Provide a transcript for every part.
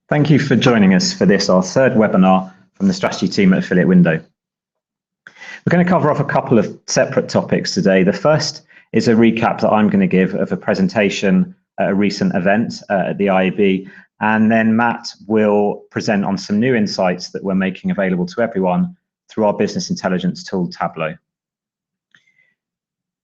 Thank you for joining us for this, our third webinar from the strategy team at Affiliate Window. We're going to cover off a couple of separate topics today. The first is a recap that I'm going to give of a presentation at a recent event at the IAB, and then Matt will present on some new insights that we're making available to everyone through our business intelligence tool, Tableau.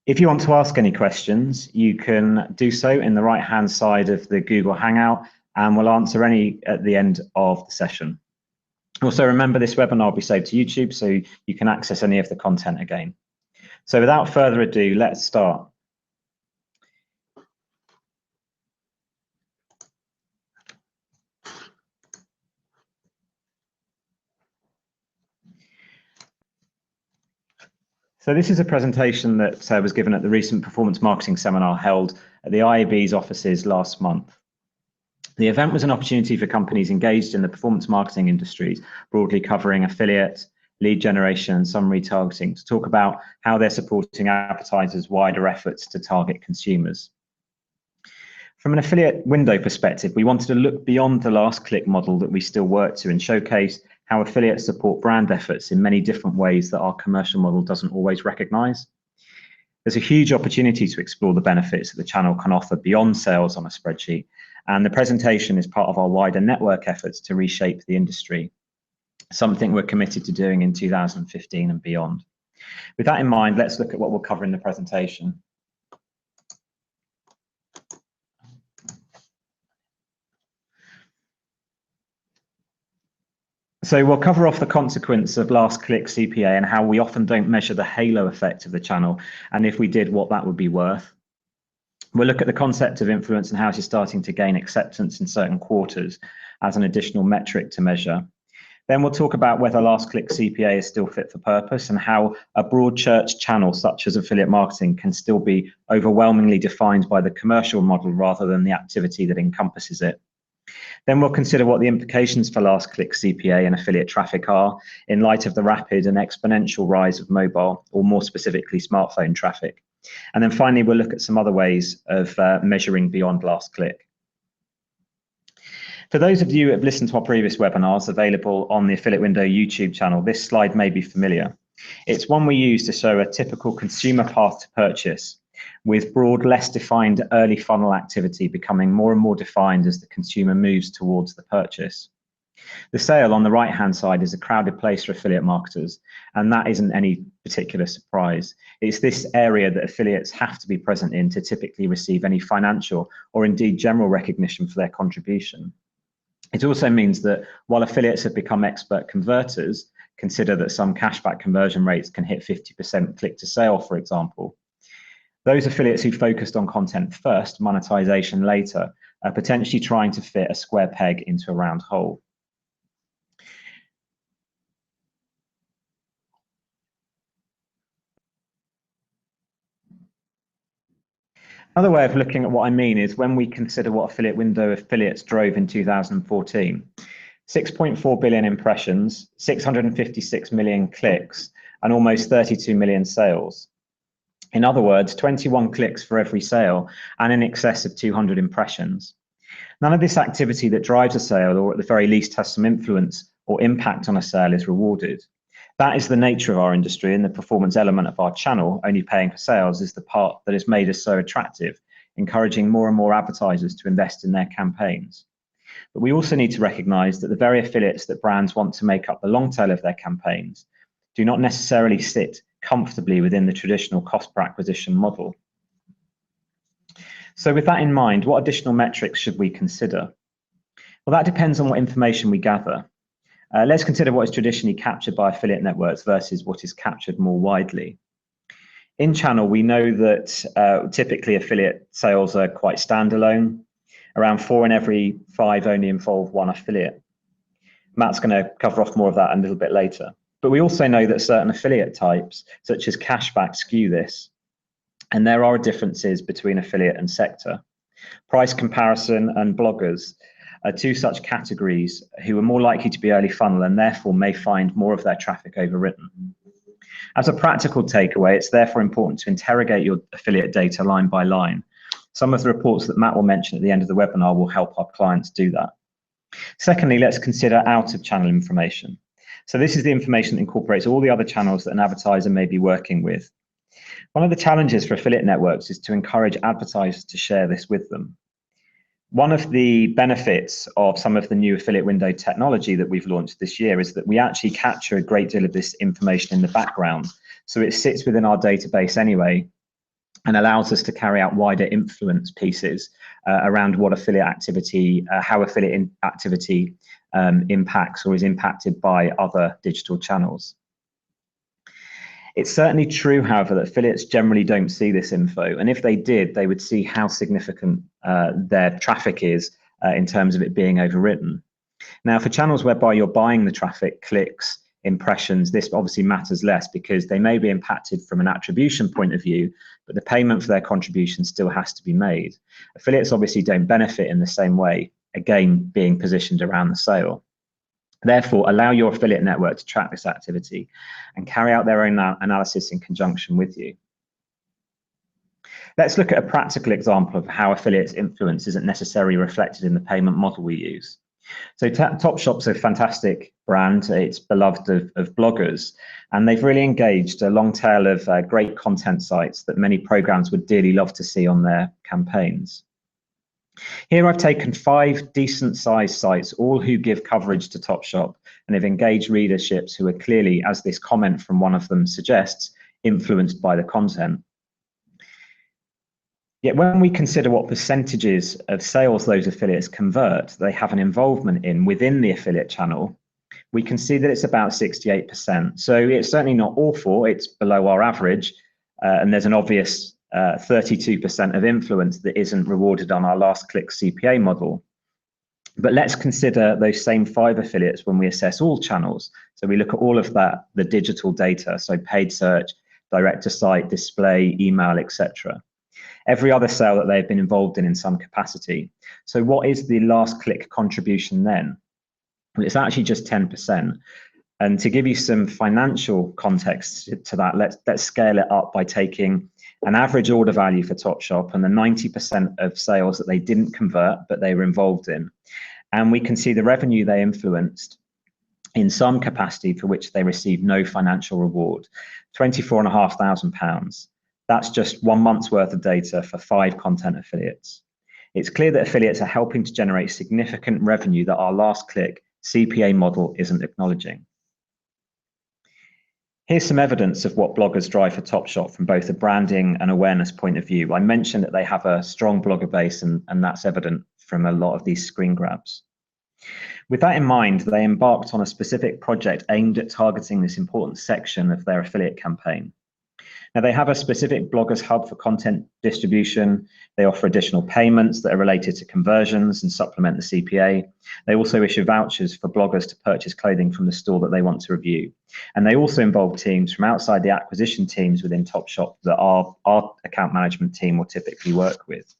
If you want to ask any questions, you can do so in the right-hand side of the Google Hangout, and we'll answer any at the end of the session. Also, remember this webinar will be saved to YouTube, so you can access any of the content again. So without further ado, let's start. So this is a presentation that was given at the recent performance marketing seminar held at the IAB's offices last month. The event was an opportunity for companies engaged in the performance marketing industries, broadly covering affiliate, lead generation, and some retargeting, to talk about how they're supporting advertisers' wider efforts to target consumers. From an affiliate window perspective, we wanted to look beyond the last click model that we still work to and showcase how affiliates support brand efforts in many different ways that our commercial model doesn't always recognize. There's a huge opportunity to explore the benefits that the channel can offer beyond sales on a spreadsheet, and the presentation is part of our wider network efforts to reshape the industry, something we're committed to doing in 2015 and beyond. With that in mind, let's look at what we'll cover in the presentation. So we'll cover off the consequence of last click CPA and how we often don't measure the halo effect of the channel, and if we did, what that would be worth. We'll look at the concept of influence and how it is starting to gain acceptance in certain quarters as an additional metric to measure. Then we'll talk about whether last click CPA is still fit for purpose and how a broad church channel such as affiliate marketing can still be overwhelmingly defined by the commercial model rather than the activity that encompasses it. Then we'll consider what the implications for last click CPA and affiliate traffic are in light of the rapid and exponential rise of mobile, or more specifically smartphone traffic. And then finally, we'll look at some other ways of measuring beyond last click. For those of you who have listened to our previous webinars available on the Affiliate Window YouTube channel, this slide may be familiar. It's one we use to show a typical consumer path to purchase, with broad, less defined early funnel activity becoming more and more defined as the consumer moves towards the purchase. The sale on the right-hand side is a crowded place for affiliate marketers, and that isn't any particular surprise. It's this area that affiliates have to be present in to typically receive any financial or indeed general recognition for their contribution. It also means that while affiliates have become expert converters, consider that some cashback conversion rates can hit 50% click to sale, for example. Those affiliates who focused on content first, monetization later, are potentially trying to fit a square peg into a round hole. Another way of looking at what I mean is when we consider what Affiliate Window affiliates drove in 2014. 6.4 billion impressions, 656 million clicks, and almost 32 million sales. In other words, 21 clicks for every sale and in excess of 200 impressions. None of this activity that drives a sale, or at the very least has some influence or impact on a sale, is rewarded. That is the nature of our industry, and the performance element of our channel, only paying for sales, is the part that has made us so attractive, encouraging more and more advertisers to invest in their campaigns. But we also need to recognize that the very affiliates that brands want to make up the long tail of their campaigns do not necessarily sit comfortably within the traditional cost per acquisition model. So with that in mind, what additional metrics should we consider? Well, that depends on what information we gather. Let's consider what is traditionally captured by affiliate networks versus what is captured more widely. In channel, we know that typically affiliate sales are quite standalone. Around 4 in every 5 only involve one affiliate. Matt's going to cover off more of that a little bit later. But we also know that certain affiliate types, such as cashback, skew this. And there are differences between affiliate and sector. Price comparison and bloggers are two such categories who are more likely to be early funnel and therefore may find more of their traffic overwritten. As a practical takeaway, it's therefore important to interrogate your affiliate data line by line. Some of the reports that Matt will mention at the end of the webinar will help our clients do that. Secondly, let's consider out-of-channel information. So this is the information that incorporates all the other channels that an advertiser may be working with. One of the challenges for affiliate networks is to encourage advertisers to share this with them. One of the benefits of some of the new affiliate window technology that we've launched this year is that we actually capture a great deal of this information in the background. So it sits within our database anyway and allows us to carry out wider influence pieces around what affiliate activity, how affiliate activity impacts or is impacted by other digital channels. It's certainly true, however, that affiliates generally don't see this info, and if they did, they would see how significant their traffic is in terms of it being overwritten. Now, for channels whereby you're buying the traffic, clicks, impressions, this obviously matters less because they may be impacted from an attribution point of view, but the payment for their contribution still has to be made. Affiliates obviously don't benefit in the same way, again, being positioned around the sale. Therefore, allow your affiliate network to track this activity and carry out their own analysis in conjunction with you. Let's look at a practical example of how affiliates' influence isn't necessarily reflected in the payment model we use. So Topshop's a fantastic brand. It's beloved of bloggers, and they've really engaged a long tail of great content sites that many programs would dearly love to see on their campaigns. Here I've taken 5 decent sized sites, all who give coverage to Topshop and have engaged readerships who are clearly, as this comment from one of them suggests, influenced by the content. Yet when we consider what percentages of sales those affiliates convert, they have an involvement in within the affiliate channel, we can see that it's about 68%. So it's certainly not awful, it's below our average, and there's an obvious 32% of influence that isn't rewarded on our last click CPA model. But let's consider those same 5 affiliates when we assess all channels. So we look at all of that, the digital data, so paid search, direct to site, display, email, etc. Every other sale that they've been involved in some capacity. So what is the last click contribution then? Well, it's actually just 10%. And to give you some financial context to that, let's scale it up by taking an average order value for Topshop and the 90% of sales that they didn't convert, but they were involved in. And we can see the revenue they influenced in some capacity for which they received no financial reward, £24,500. That's just 1 month's worth of data for 5 content affiliates. It's clear that affiliates are helping to generate significant revenue that our last click CPA model isn't acknowledging. Here's some evidence of what bloggers drive for Topshop from both a branding and awareness point of view. I mentioned that they have a strong blogger base, and that's evident from a lot of these screen grabs. With that in mind, they embarked on a specific project aimed at targeting this important section of their affiliate campaign. Now, they have a specific bloggers hub for content distribution. They offer additional payments that are related to conversions and supplement the CPA. They also issue vouchers for bloggers to purchase clothing from the store that they want to review. And they also involve teams from outside the acquisition teams within Topshop that our account management team will typically work with.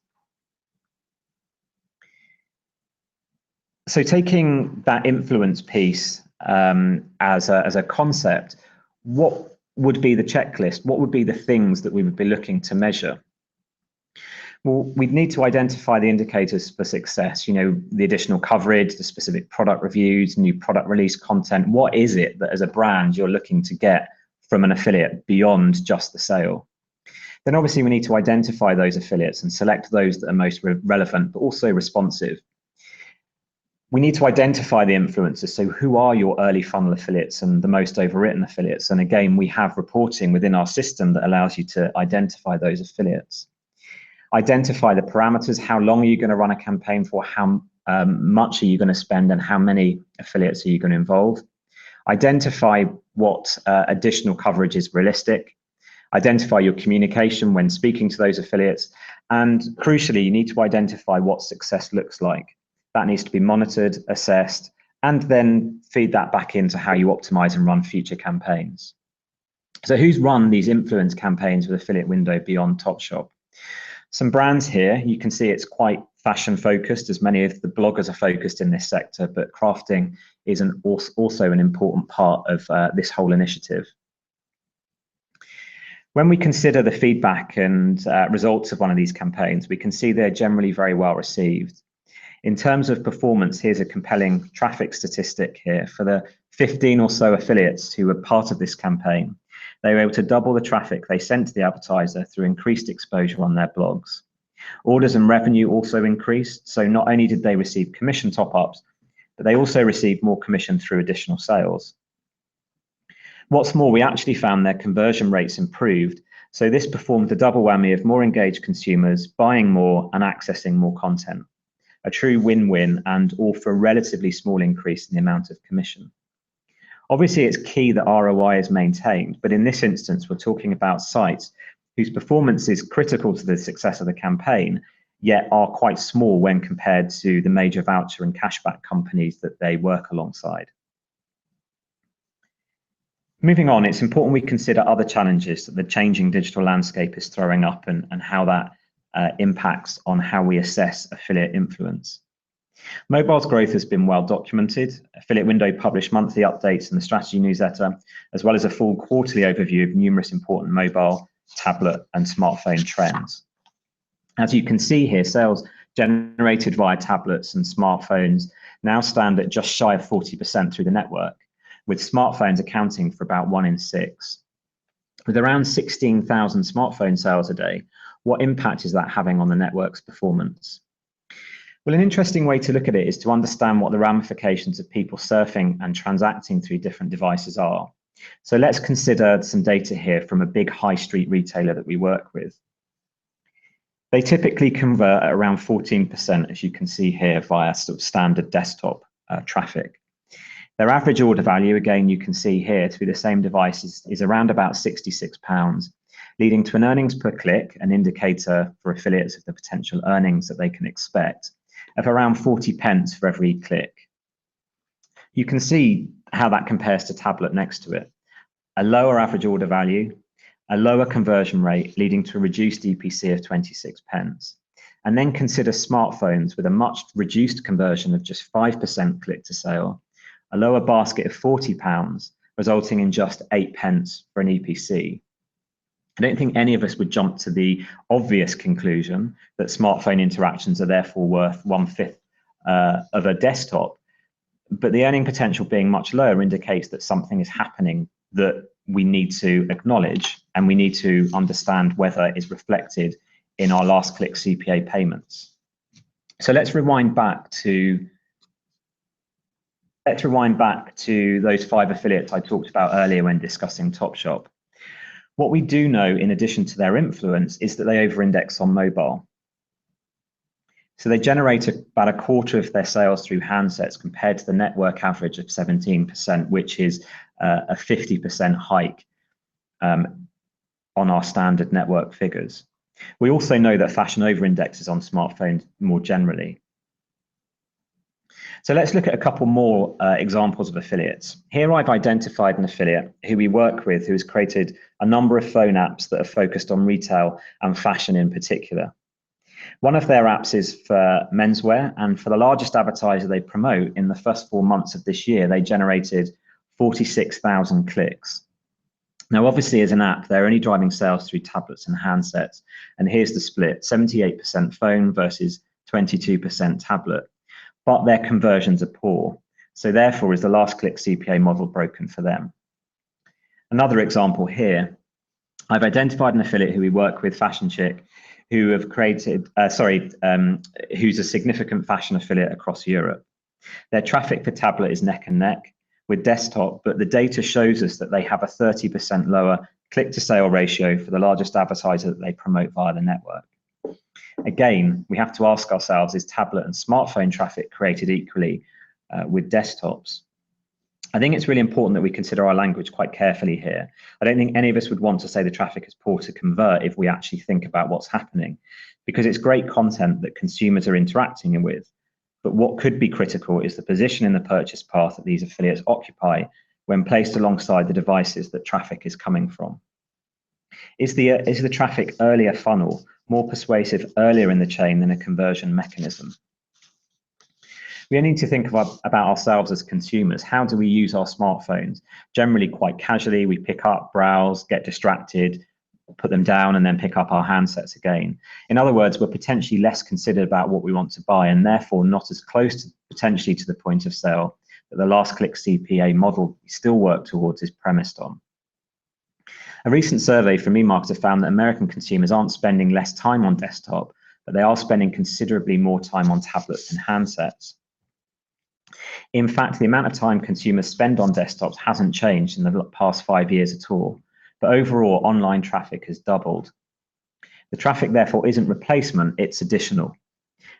So taking that influence piece as a concept, what would be the checklist? What would be the things that we would be looking to measure? Well, we'd need to identify the indicators for success, the additional coverage, the specific product reviews, new product release content. What is it that as a brand you're looking to get from an affiliate beyond just the sale? Then obviously we need to identify those affiliates and select those that are most relevant, but also responsive. We need to identify the influencers. So who are your early funnel affiliates and the most overwritten affiliates? And again, we have reporting within our system that allows you to identify those affiliates. Identify the parameters. How long are you going to run a campaign for? How much are you going to spend? And how many affiliates are you going to involve? Identify what additional coverage is realistic. Identify your communication when speaking to those affiliates. And crucially, you need to identify what success looks like. That needs to be monitored, assessed, and then feed that back into how you optimize and run future campaigns. So who's run these influence campaigns with Affiliate Window beyond Topshop? Some brands here, you can see it's quite fashion focused, as many of the bloggers are focused in this sector, but crafting is also an important part of this whole initiative. When we consider the feedback and results of one of these campaigns, we can see they're generally very well received. In terms of performance, here's a compelling traffic statistic here. For the 15 or so affiliates who were part of this campaign, they were able to double the traffic they sent to the advertiser through increased exposure on their blogs. Orders and revenue also increased, so not only did they receive commission top-ups, but they also received more commission through additional sales. What's more, we actually found their conversion rates improved, so this performed the double whammy of more engaged consumers, buying more and accessing more content. A true win-win, and all for a relatively small increase in the amount of commission. Obviously, it's key that ROI is maintained, but in this instance, we're talking about sites whose performance is critical to the success of the campaign, yet are quite small when compared to the major voucher and cashback companies that they work alongside. Moving on, it's important we consider other challenges that the changing digital landscape is throwing up and how that impacts on how we assess affiliate influence. Mobile's growth has been well documented. Affiliate Window published monthly updates in the strategy newsletter, as well as a full quarterly overview of numerous important mobile, tablet, and smartphone trends. As you can see here, sales generated via tablets and smartphones now stand at just shy of 40% through the network, with smartphones accounting for about 1 in 6. With around 16,000 smartphone sales a day, what impact is that having on the network's performance? Well, an interesting way to look at it is to understand what the ramifications of people surfing and transacting through different devices are. So let's consider some data here from a big high street retailer that we work with. They typically convert at around 14%, as you can see here, via sort of standard desktop traffic. Their average order value, again, you can see here through the same devices, is around about £66, leading to an earnings per click, an indicator for affiliates of the potential earnings that they can expect, of around 40 pence for every click. You can see how that compares to tablet next to it. A lower average order value, a lower conversion rate, leading to a reduced EPC of 26 pence. And then consider smartphones with a much reduced conversion of just 5% click to sale, a lower basket of £40, resulting in just 8 pence for an EPC. I don't think any of us would jump to the obvious conclusion that smartphone interactions are therefore worth 1/5 of a desktop, but the earning potential being much lower indicates that something is happening that we need to acknowledge, and we need to understand whether it is reflected in our last click CPA payments. So let's rewind back to those 5 affiliates I talked about earlier when discussing Topshop. What we do know, in addition to their influence, is that they over-index on mobile. So they generate about a quarter of their sales through handsets compared to the network average of 17%, which is a 50% hike on our standard network figures. We also know that fashion over-indexes on smartphones more generally. So let's look at a couple more examples of affiliates. Here I've identified an affiliate who we work with who has created a number of phone apps that are focused on retail and fashion in particular. One of their apps is for menswear, and for the largest advertiser they promote, in the first 4 months of this year, they generated 46,000 clicks. Now, obviously, as an app, they're only driving sales through tablets and handsets. And here's the split, 78% phone versus 22% tablet. But their conversions are poor. So therefore, is the last click CPA model broken for them? Another example here, I've identified an affiliate who we work with, Fashion Chick, who have created, who's a significant fashion affiliate across Europe. Their traffic for tablet is neck and neck with desktop, but the data shows us that they have a 30% lower click to sale ratio for the largest advertiser that they promote via the network. Again, we have to ask ourselves, is tablet and smartphone traffic created equally with desktops? I think it's really important that we consider our language quite carefully here. I don't think any of us would want to say the traffic is poor to convert if we actually think about what's happening, because it's great content that consumers are interacting with. But what could be critical is the position in the purchase path that these affiliates occupy when placed alongside the devices that traffic is coming from. Is the traffic earlier funnel more persuasive earlier in the chain than a conversion mechanism? We need to think about ourselves as consumers. How do we use our smartphones? Generally quite casually, we pick up, browse, get distracted, put them down and then pick up our handsets again. In other words, we're potentially less considered about what we want to buy and therefore not as close to, potentially to the point of sale that the last click CPA model we still work towards is premised on. A recent survey from eMarketer found that American consumers aren't spending less time on desktop, but they are spending considerably more time on tablets and handsets. In fact, the amount of time consumers spend on desktops hasn't changed in the past 5 years at all, but overall online traffic has doubled. The traffic therefore isn't replacement, it's additional.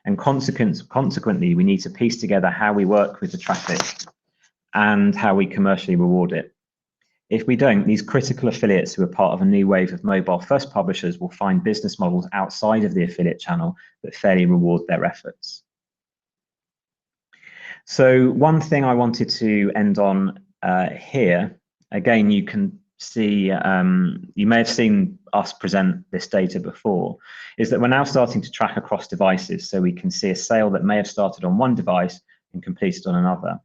And consequently, we need to piece together how we work with the traffic and how we commercially reward it. If we don't, these critical affiliates who are part of a new wave of mobile-first publishers will find business models outside of the affiliate channel that fairly reward their efforts. So one thing I wanted to end on here, again, you can see, you may have seen us present this data before, is that we're now starting to track across devices, so we can see a sale that may have started on one device and completed on another.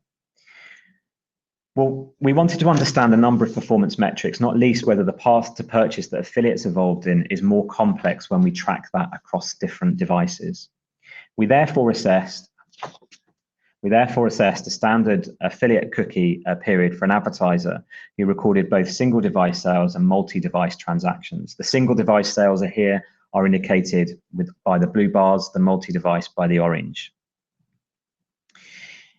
Well, we wanted to understand a number of performance metrics, not least whether the path to purchase that affiliates evolved in is more complex when we track that across different devices. We therefore assessed a standard affiliate cookie period for an advertiser who recorded both single device sales and multi-device transactions. The single device sales are indicated by the blue bars, the multi-device by the orange.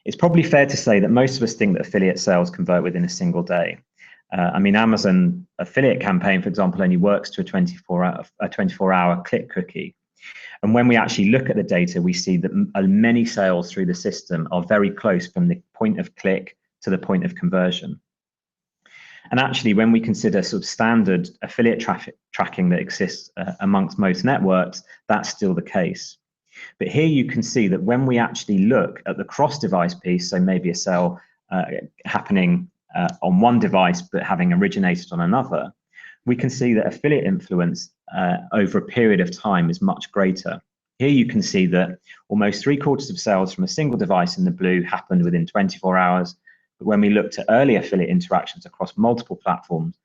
It's probably fair to say that most of us think that affiliate sales convert within a single day. I mean, Amazon affiliate campaign, for example, only works to a 24-hour click cookie. And when we actually look at the data, we see that many sales through the system are very close from the point of click to the point of conversion. And actually, when we consider sort of standard affiliate traffic tracking that exists amongst most networks, that's still the case. But here you can see that when we actually look at the cross-device piece, so maybe a sale happening on one device but having originated on another, we can see that affiliate influence over a period of time is much greater. Here you can see that almost 3/4 of sales from a single device in the blue happened within 24 hours. But when we looked at early affiliate interactions across multiple platforms,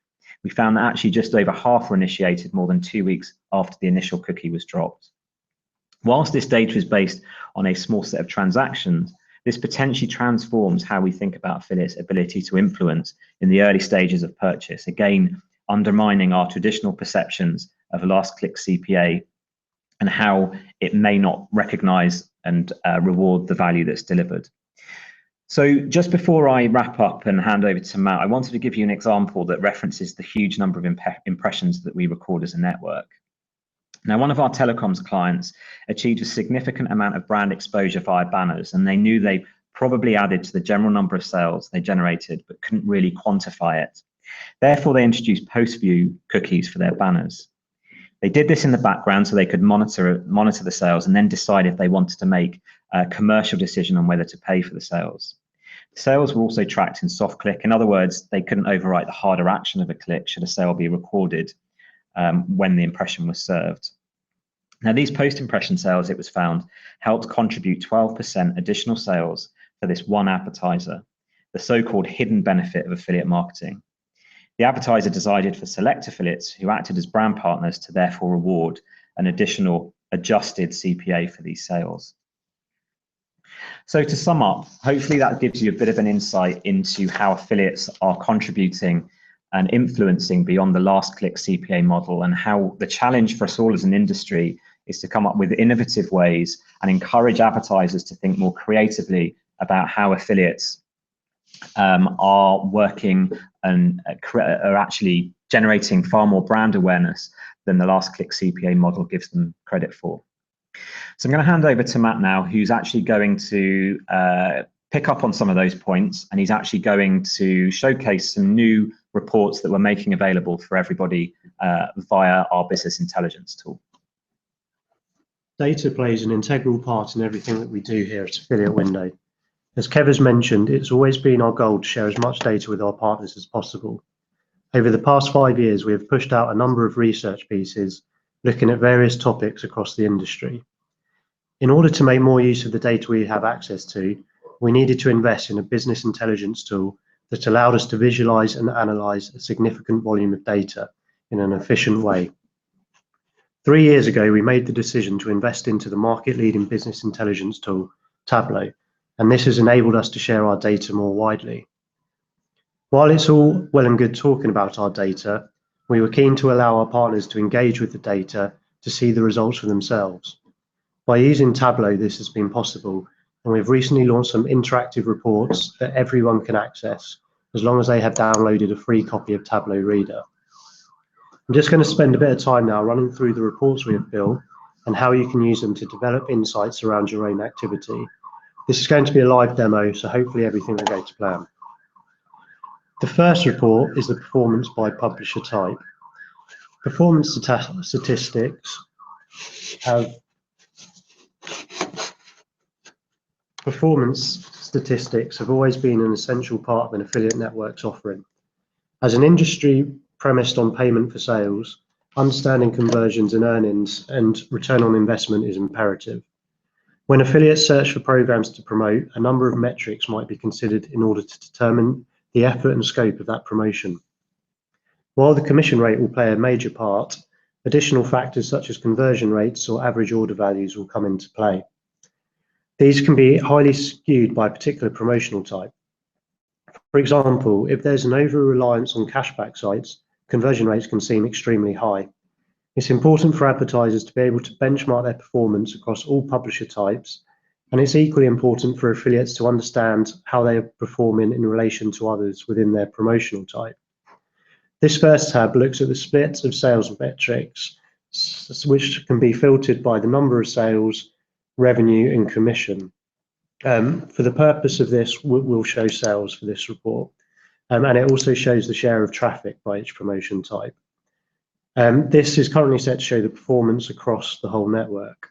we found that actually just over half were initiated more than 2 weeks after the initial cookie was dropped. Whilst this data is based on a small set of transactions, this potentially transforms how we think about affiliates' ability to influence in the early stages of purchase, again, undermining our traditional perceptions of last click CPA and how it may not recognize and reward the value that's delivered. So just before I wrap up and hand over to Matt, I wanted to give you an example that references the huge number of impressions that we record as a network. Now, one of our telecoms clients achieved a significant amount of brand exposure via banners, and they knew they probably added to the general number of sales they generated, but couldn't really quantify it. Therefore, they introduced post-view cookies for their banners. They did this in the background so they could monitor the sales and then decide if they wanted to make a commercial decision on whether to pay for the sales. The sales were also tracked in soft click. In other words, they couldn't overwrite the harder action of a click should a sale be recorded when the impression was served. Now, these post-impression sales, it was found, helped contribute 12% additional sales for this one advertiser, the so-called hidden benefit of affiliate marketing. The advertiser decided for select affiliates who acted as brand partners to therefore reward an additional adjusted CPA for these sales. So to sum up, hopefully that gives you a bit of an insight into how affiliates are contributing and influencing beyond the last click CPA model, and how the challenge for us all as an industry is to come up with innovative ways and encourage advertisers to think more creatively about how affiliates are working and are actually generating far more brand awareness than the last click CPA model gives them credit for. So I'm going to hand over to Matt now, who's actually going to pick up on some of those points, and he's actually going to showcase some new reports that we're making available for everybody via our business intelligence tool. Data plays an integral part in everything that we do here at Affiliate Window. As Kev has mentioned, it's always been our goal to share as much data with our partners as possible. Over the past 5 years, we have pushed out a number of research pieces looking at various topics across the industry. In order to make more use of the data we have access to, we needed to invest in a business intelligence tool that allowed us to visualize and analyze a significant volume of data in an efficient way. 3 years ago, we made the decision to invest into the market-leading business intelligence tool, Tableau, and this has enabled us to share our data more widely. While it's all well and good talking about our data, we were keen to allow our partners to engage with the data to see the results for themselves. By using Tableau, this has been possible, and we've recently launched some interactive reports that everyone can access, as long as they have downloaded a free copy of Tableau Reader. I'm just going to spend a bit of time now running through the reports we have built and how you can use them to develop insights around your own activity. This is going to be a live demo, so hopefully everything will go to plan. The first report is the performance by publisher type. Performance statistics have always been an essential part of an affiliate network's offering. As an industry premised on payment for sales, understanding conversions and earnings and return on investment is imperative. When affiliates search for programs to promote, a number of metrics might be considered in order to determine the effort and scope of that promotion. While the commission rate will play a major part, additional factors such as conversion rates or average order values will come into play. These can be highly skewed by a particular promotional type. For example, if there's an over-reliance on cashback sites, conversion rates can seem extremely high. It's important for advertisers to be able to benchmark their performance across all publisher types, and it's equally important for affiliates to understand how they are performing in relation to others within their promotional type. This first tab looks at the split of sales metrics, which can be filtered by the number of sales, revenue, and commission. For the purpose of this, we'll show sales for this report, and it also shows the share of traffic by each promotion type. This is currently set to show the performance across the whole network.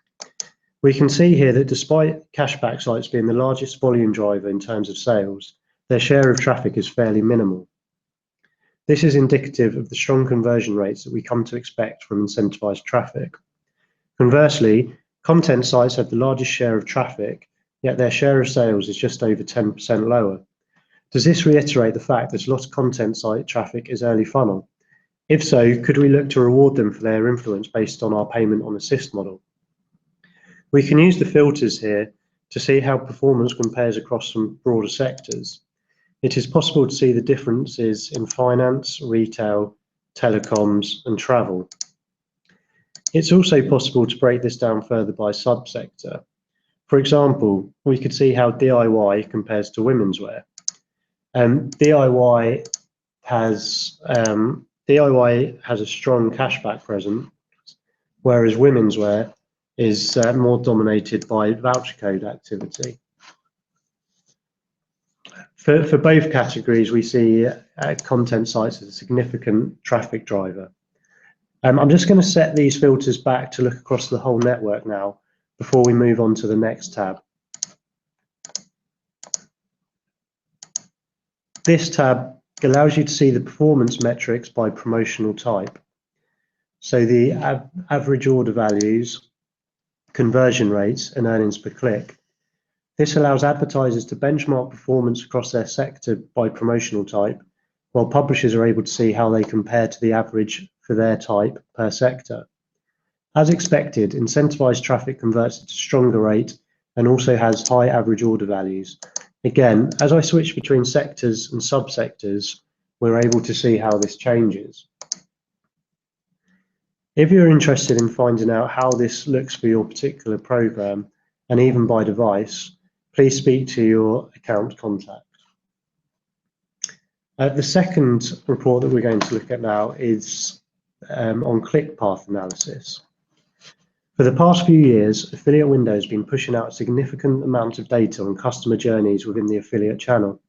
We can see here that despite cashback sites being the largest volume driver in terms of sales, their share of traffic is fairly minimal. This is indicative of the strong conversion rates that we come to expect from incentivized traffic. Conversely, content sites have the largest share of traffic, yet their share of sales is just over 10% lower. Does this reiterate the fact that a lot of content site traffic is early funnel? If so, could we look to reward them for their influence based on our payment on assist model? We can use the filters here to see how performance compares across some broader sectors. It is possible to see the differences in finance, retail, telecoms, and travel. It's also possible to break this down further by subsector. For example, we could see how DIY compares to women's wear. DIY has a strong cashback presence, whereas women's wear is more dominated by voucher code activity. For both categories, we see content sites as a significant traffic driver. I'm just going to set these filters back to look across the whole network now before we move on to the next tab. This tab allows you to see the performance metrics by promotional type. So the average order values, conversion rates, and earnings per click. This allows advertisers to benchmark performance across their sector by promotional type, while publishers are able to see how they compare to the average for their type per sector. As expected, incentivized traffic converts at a stronger rate and also has high average order values. Again, as I switch between sectors and subsectors, we're able to see how this changes. If you're interested in finding out how this looks for your particular program, and even by device, please speak to your account contact. The second report that we're going to look at now is on click path analysis. For the past few years, Affiliate Window has been pushing out a significant amount of data on customer journeys within the affiliate channel.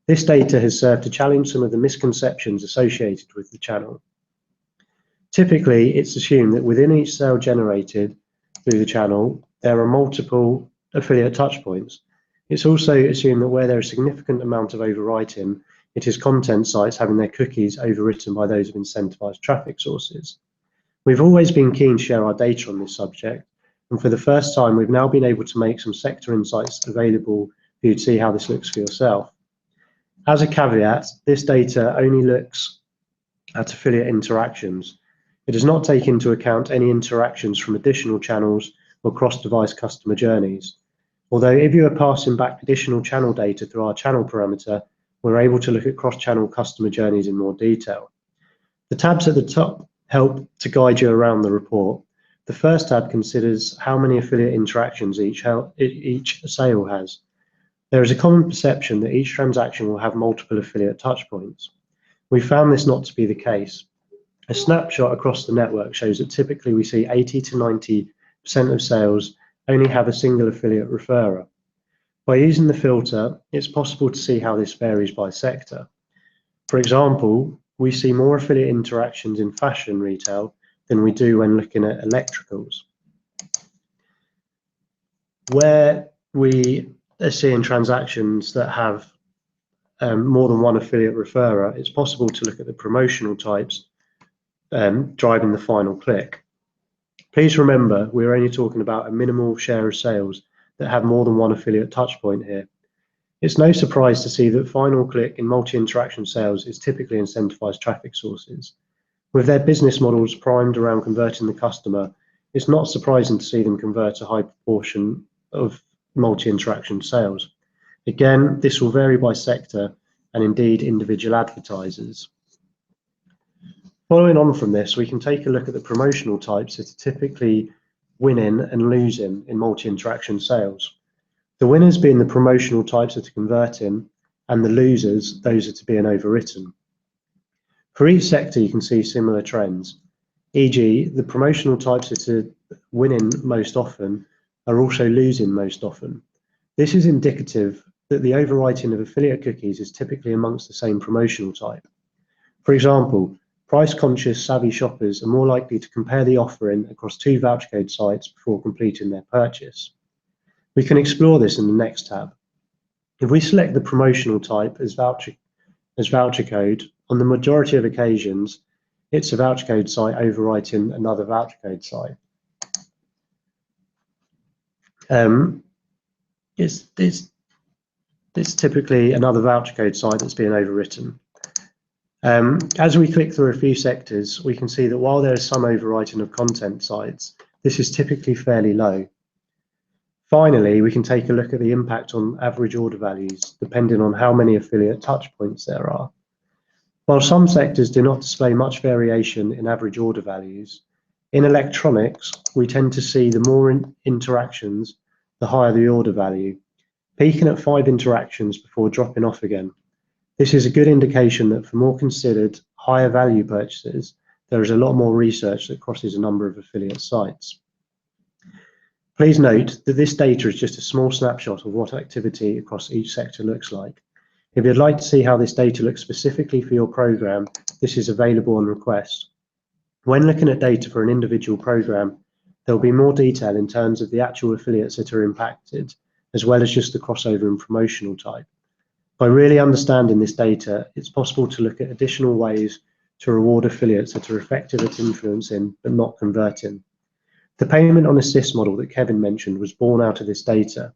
This data has served to challenge some of the misconceptions associated with the channel. Typically, it's assumed that within each sale generated through the channel, there are multiple affiliate touchpoints. It's also assumed that where there is a significant amount of overwriting, it is content sites having their cookies overwritten by those of incentivized traffic sources. We've always been keen to share our data on this subject, and for the first time, we've now been able to make some sector insights available for you to see how this looks for yourself. As a caveat, this data only looks at affiliate interactions. It does not take into account any interactions from additional channels or cross-device customer journeys. Although if you are passing back additional channel data through our channel parameter, we're able to look at cross-channel customer journeys in more detail. The tabs at the top help to guide you around the report. The first tab considers how many affiliate interactions each sale has. There is a common perception that each transaction will have multiple affiliate touchpoints. We found this not to be the case. A snapshot across the network shows that typically we see 80 to 90% of sales only have a single affiliate referrer. By using the filter, it's possible to see how this varies by sector. For example, we see more affiliate interactions in fashion retail than we do when looking at electricals. Where we are seeing transactions that have more than one affiliate referrer, it's possible to look at the promotional types driving the final click. Please remember, we're only talking about a minimal share of sales that have more than one affiliate touchpoint here. It's no surprise to see that final click in multi-interaction sales is typically incentivized traffic sources. With their business models primed around converting the customer, it's not surprising to see them convert a high proportion of multi-interaction sales. Again, this will vary by sector and indeed individual advertisers. Following on from this, we can take a look at the promotional types that are typically winning and losing in multi-interaction sales. The winners being the promotional types that are converting, and the losers, those that are being overwritten. For each sector, you can see similar trends, e.g. the promotional types that are winning most often are also losing most often. This is indicative that the overwriting of affiliate cookies is typically amongst the same promotional type. For example, price-conscious savvy shoppers are more likely to compare the offering across 2 voucher code sites before completing their purchase. We can explore this in the next tab. If we select the promotional type as voucher code, on the majority of occasions, it's a voucher code site overwriting another voucher code site. It's typically another voucher code site that's being overwritten. As we click through a few sectors, we can see that while there is some overwriting of content sites, this is typically fairly low. Finally, we can take a look at the impact on average order values, depending on how many affiliate touchpoints there are. While some sectors do not display much variation in average order values, in electronics, we tend to see the more interactions, the higher the order value, peaking at 5 interactions before dropping off again. This is a good indication that for more considered, higher value purchases, there is a lot more research that crosses a number of affiliate sites. Please note that this data is just a small snapshot of what activity across each sector looks like. If you'd like to see how this data looks specifically for your program, this is available on request. When looking at data for an individual program, there will be more detail in terms of the actual affiliates that are impacted, as well as just the crossover and promotional type. By really understanding this data, it's possible to look at additional ways to reward affiliates that are effective at influencing but not converting. The payment on assist model that Kevin mentioned was born out of this data.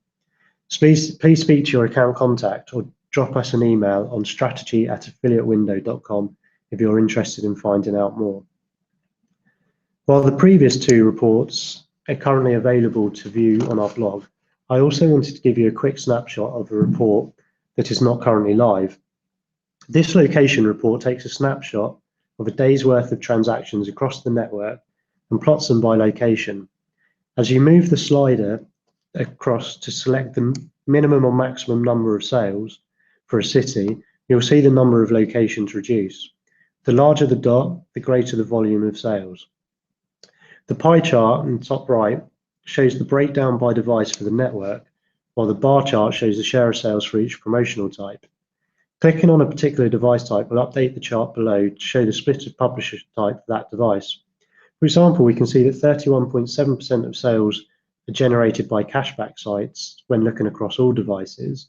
Please speak to your account contact or drop us an email on strategy@affiliatewindow.com if you're interested in finding out more. While the previous 2 reports are currently available to view on our blog, I also wanted to give you a quick snapshot of a report that is not currently live. This location report takes a snapshot of a day's worth of transactions across the network and plots them by location. As you move the slider across to select the minimum or maximum number of sales for a city, you'll see the number of locations reduce. The larger the dot, the greater the volume of sales. The pie chart in the top right shows the breakdown by device for the network, while the bar chart shows the share of sales for each promotional type. Clicking on a particular device type will update the chart below to show the split of publisher type for that device. For example, we can see that 31.7% of sales are generated by cashback sites when looking across all devices.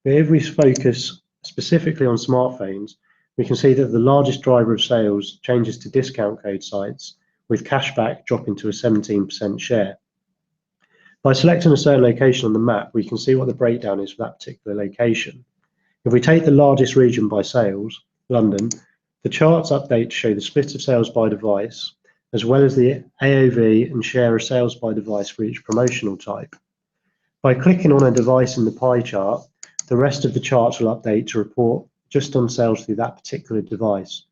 But if we focus specifically on smartphones, we can see that the largest driver of sales changes to discount code sites, with cashback dropping to a 17% share. By selecting a certain location on the map, we can see what the breakdown is for that particular location. If we take the largest region by sales, London, the charts update to show the split of sales by device, as well as the AOV and share of sales by device for each promotional type. By clicking on a device in the pie chart, the rest of the charts will update to report just on sales through that particular device.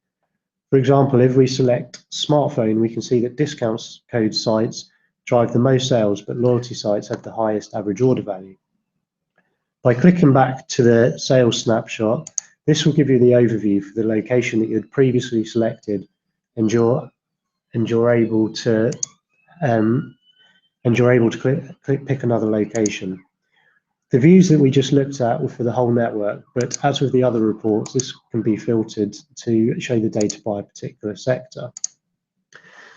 For example, if we select smartphone, we can see that discount code sites drive the most sales, but loyalty sites have the highest average order value. By clicking back to the sales snapshot, this will give you the overview for the location that you had previously selected, and you're able to pick another location. The views that we just looked at were for the whole network, but as with the other reports, this can be filtered to show the data by a particular sector.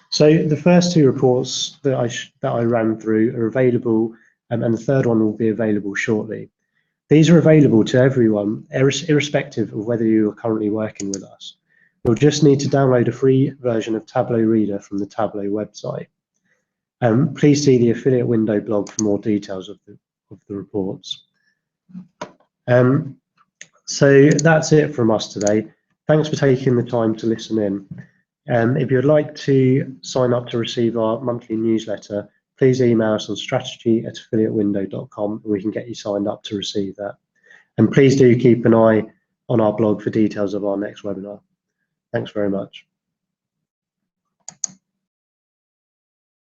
So the first two reports that I ran through are available, and the third one will be available shortly. These are available to everyone, irrespective of whether you are currently working with us. You'll just need to download a free version of Tableau Reader from the Tableau website. Please see the affiliate window blog for more details of the reports. So that's it from us today. Thanks for taking the time to listen in. If you'd like to sign up to receive our monthly newsletter, please email us on strategy@affiliatewindow.com and we can get you signed up to receive that. And please do keep an eye on our blog for details of our next webinar. Thanks very much.